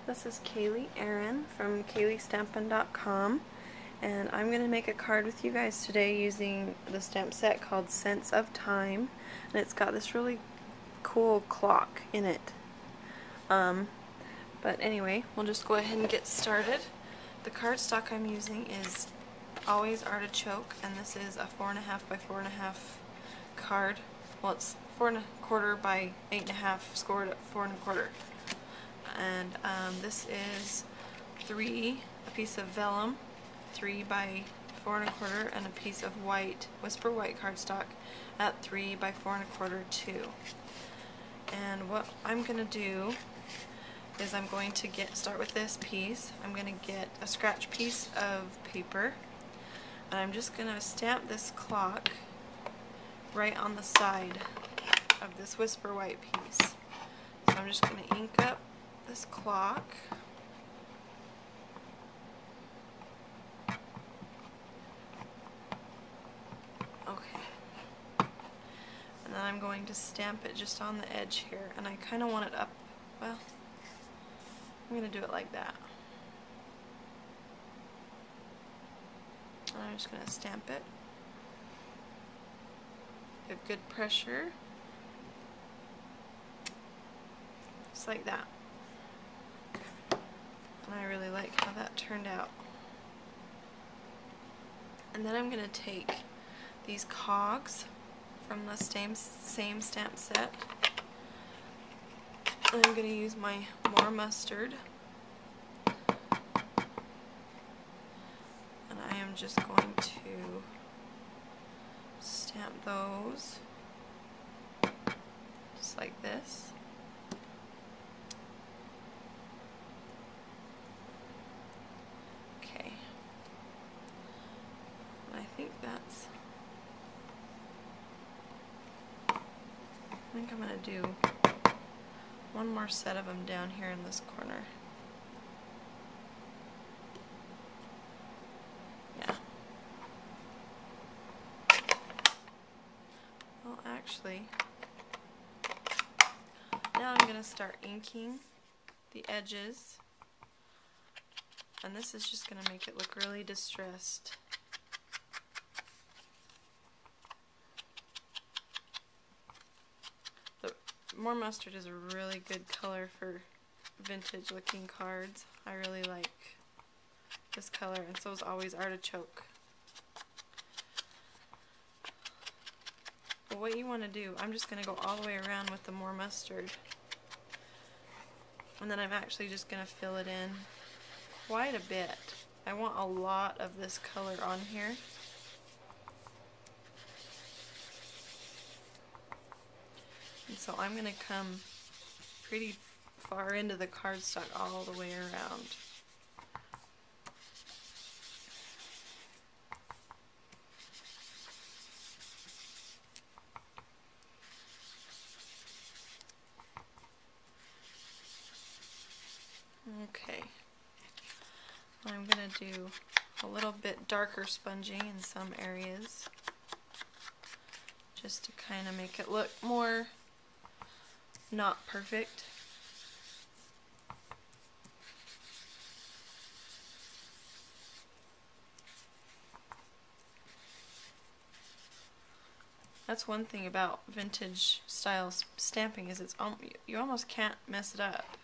This is KaleesStampin from KaleesStampin.com, and I'm going to make a card with you guys today using the stamp set called Sense of Time, and it's got this really cool clock in it. But anyway, we'll just go ahead and get started. The cardstock I'm using is Always Artichoke, and this is a 4.5 by 4.5 card. Well, it's 4.25 by 8.5, scored at 4.25. And this is a piece of vellum, 3 by 4.25, and a piece of white, Whisper White cardstock at 3 by 4.25 too. And what I'm going to do is I'm going to start with this piece. I'm going to get a scratch piece of paper, and I'm just going to stamp this clock right on the side of this Whisper White piece. So I'm just going to ink up this clock. Okay. And then I'm going to stamp it just on the edge here, and I kind of want it up, well, I'm going to do it like that. And I'm just going to stamp it. Give good pressure. Just like that. And I really like how that turned out. And then I'm going to take these cogs from the same stamp set, and I'm going to use my More Mustard, and I am just going to stamp those just like this. Okay, and I think I'm going to do one more set of them down here in this corner. Yeah. Well, actually, now I'm going to start inking the edges, and this is just going to make it look really distressed. More Mustard is a really good color for vintage looking cards. I really like this color, and so is Always Artichoke. But what you want to do, I'm just going to go all the way around with the More Mustard, and then I'm actually just going to fill it in quite a bit. I want a lot of this color on here. And so I'm going to come pretty far into the cardstock all the way around. Okay. I'm going to do a little bit darker sponging in some areas, just to kind of make it look more not perfect. That's one thing about vintage style stamping, is you almost can't mess it up.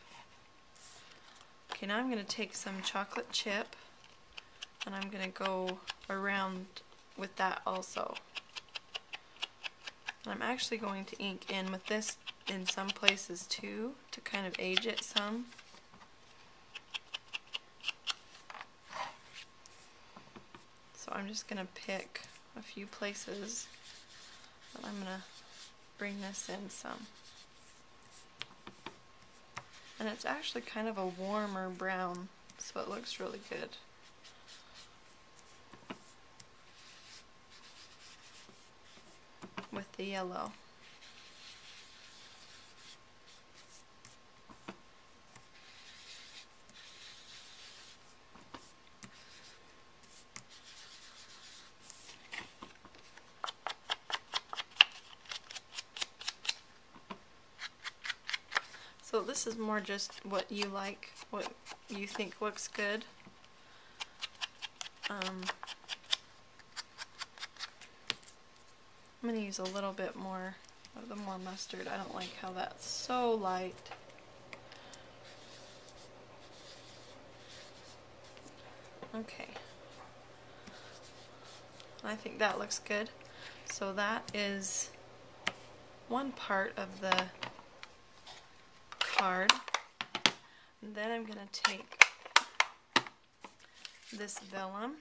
Okay, now I'm going to take some chocolate chip, and I'm going to go around with that also. And I'm actually going to ink in with this in some places too, to kind of age it some. So I'm just going to pick a few places, and I'm going to bring this in some. And it's actually kind of a warmer brown, so it looks really good. With the yellow. So this this is more just what you like, what you think looks good. I'm going to use a little bit more of the more mustard. I don't like how that's so light. Okay. I think that looks good. So that is one part of the card. And then I'm going to take this vellum,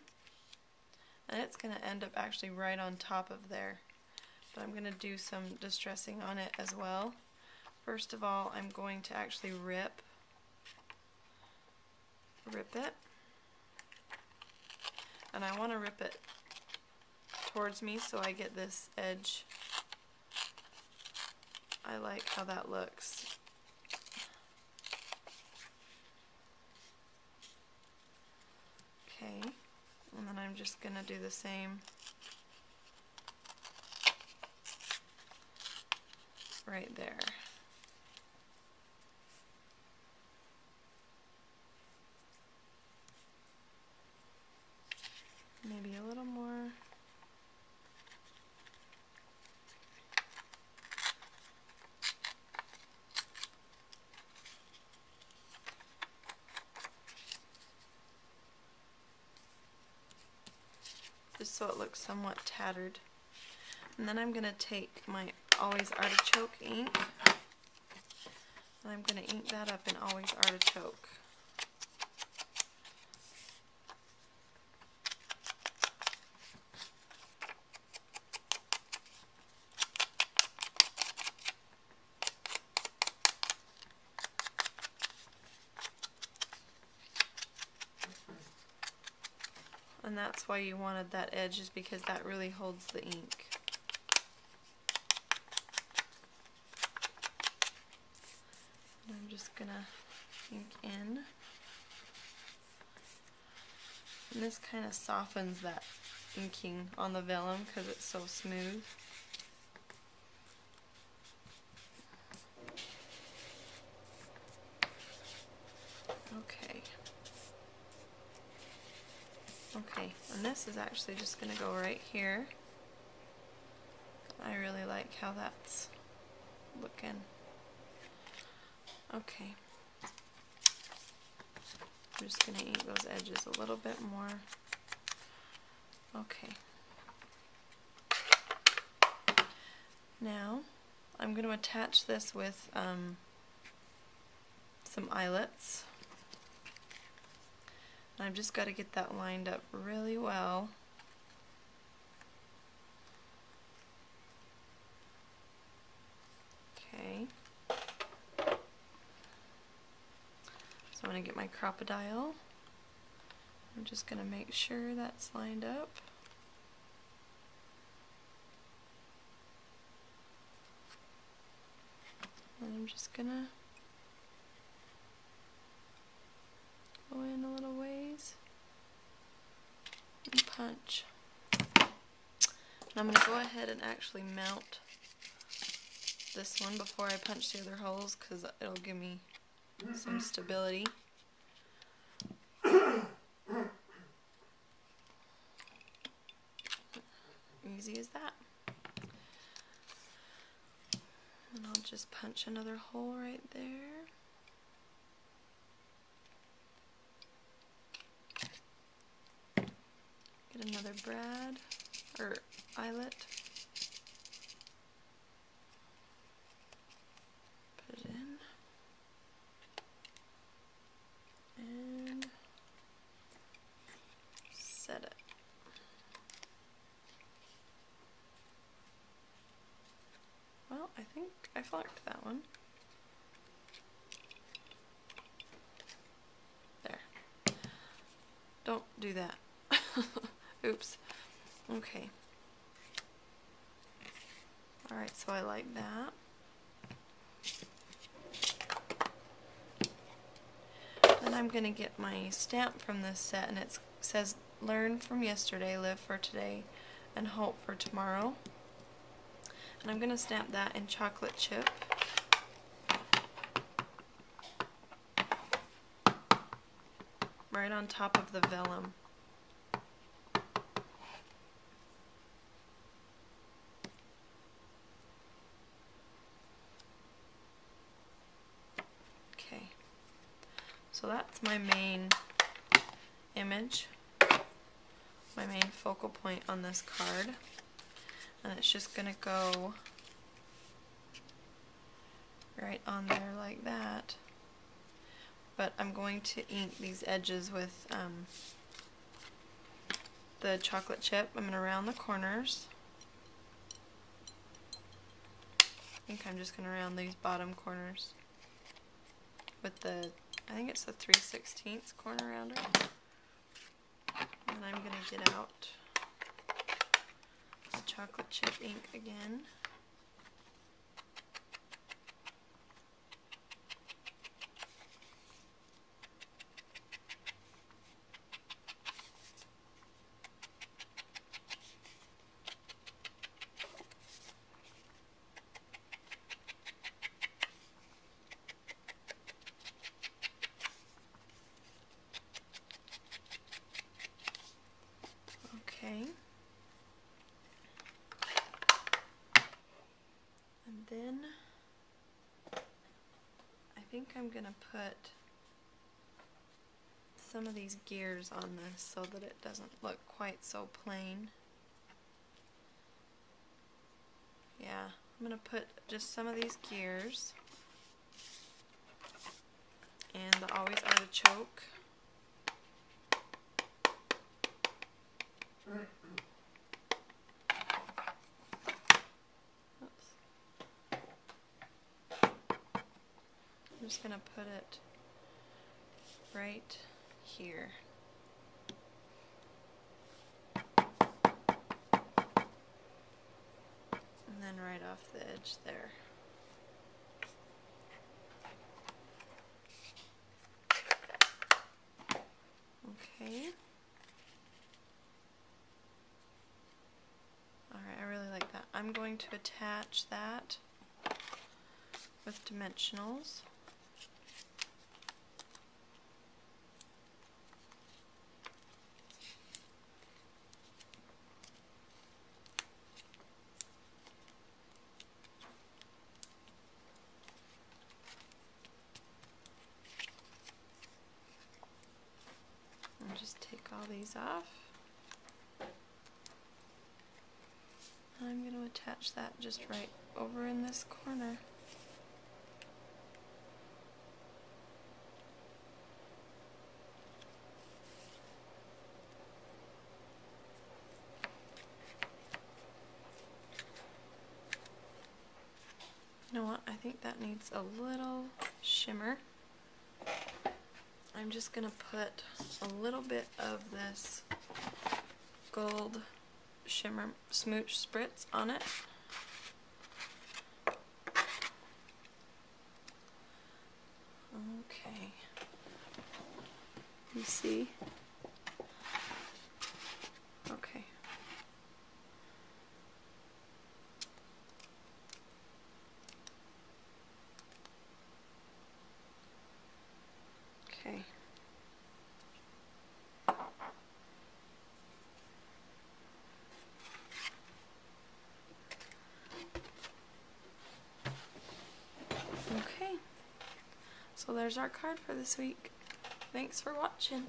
and it's going to end up actually right on top of there. But I'm going to do some distressing on it as well. First of all, I'm going to actually rip it. And I want to rip it towards me so I get this edge. I like how that looks. Okay, and then I'm just going to do the same right there. Maybe a little more. Just so it looks somewhat tattered. And then I'm going to take my Always Artichoke ink, and I'm going to ink that up in Always Artichoke. And that's why you wanted that edge, is because that really holds the ink. And I'm just gonna ink in. And this kind of softens that inking on the vellum because it's so smooth. Okay. Okay, and this is actually just going to go right here. I really like how that's looking. Okay. I'm just going to ink those edges a little bit more. Okay. Now, I'm going to attach this with some eyelets. I've just got to get that lined up really well. Okay. So I'm going to get my crocodile. I'm just going to make sure that's lined up. And I'm just going to go in a little ways and punch. And I'm going to go ahead and actually mount this one before I punch the other holes because it'll give me some stability. Easy as that. And I'll just punch another hole right there. Get another brad or eyelet. Put it in. And set it. Well, I think I flunked that one. There. Don't do that. Oops. Okay. Alright, so I like that. Then I'm going to get my stamp from this set, and it says, "Learn from yesterday, live for today, and hope for tomorrow." And I'm going to stamp that in chocolate chip. right on top of the vellum. Okay, so that's my main image, my main focal point on this card, and it's just going to go right on there like that. But I'm going to ink these edges with the chocolate chip. I'm going to round the corners. I think I'm just going to round these bottom corners with the, I think it's the 3/16 corner rounder. And I'm going to get out the chocolate chip ink again. Okay. And then I think I'm going to put some of these gears on this so that it doesn't look quite so plain. Yeah, I'm going to put just some of these gears and the Always Artichoke. Oops. I'm just going to put it right here. And then right off the edge there. Okay. Alright, I really like that. I'm going to attach that with dimensionals. And just take all these off. I'm going to attach that just right over in this corner. You know what? I think that needs a little shimmer. I'm just going to put a little bit of this gold shimmer smooch spritz on it. Okay. You see? Okay. Okay. Okay. So there's our card for this week. Thanks for watching.